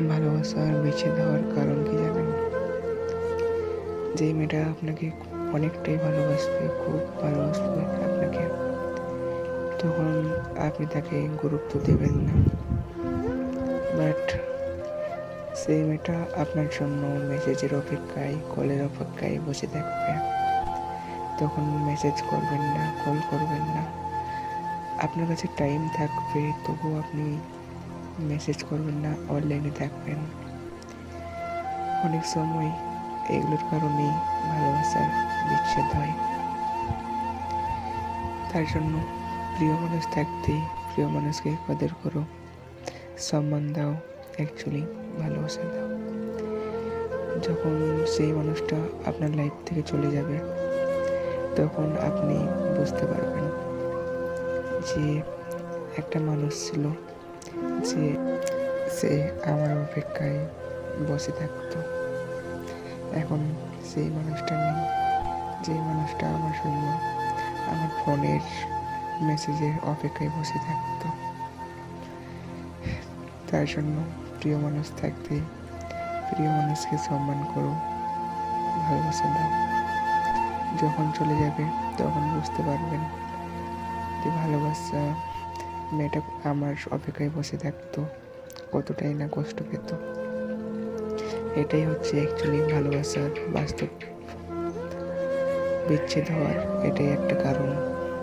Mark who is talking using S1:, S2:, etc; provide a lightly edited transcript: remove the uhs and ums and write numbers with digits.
S1: ভালোবাসার বিচ্ছেদ হওয়ার কারণ কি জানেন? যে মেয়েটা আপনাকে অনেকটাই ভালোবাসবে, খুব ভালোবাসবে আপনাকে, তখন আপনি তাকে গুরুত্ব দেবেন না। বাট সেই মেয়েটা আপনার জন্য মেসেজের অপেক্ষায়, কলের অপেক্ষায় বসে থাকবে। তখন মেসেজ করবেন না, কল করবেন না। আপনার কাছে টাইম থাকবে, তবুও আপনি মেসেজ করবেন না, অনলাইনে থাকবেন। অনেক সময় এগুলোর কারণেই ভালোবাসার বিচ্ছেদ হয়। তার জন্য প্রিয় মানুষ থাকতেই প্রিয় মানুষকে কদর করো, সম্মান দাও, অ্যাকচুয়ালি ভালোবাসা দাও। যখন সেই মানুষটা আপনার লাইফ থেকে চলে যাবে, তখন আপনি বুঝতে পারবেন যে একটা মানুষ ছিল, যে সে আমার অপেক্ষায় বসে থাকতো। এখন সেই মানুষটা নেই, যে মানুষটা আমার জন্য আমার ফোনের মেসেজের অপেক্ষায় বসে থাকতো। তার জন্য প্রিয় মানুষ থাকতে প্রিয় মানুষকে সম্মান করো, ভালোবাসা দাও। যখন চলে যাবে তখন বুঝতে পারবেন যে ভালোবাসা মেয়েটা আমার অপেক্ষায় বসে থাকতো, কতটাই না কষ্ট পেত। এটাই হচ্ছে অ্যাকচুয়ালি ভালোবাসার বাস্তব বিচ্ছেদ হওয়ার এটাই একটা কারণ।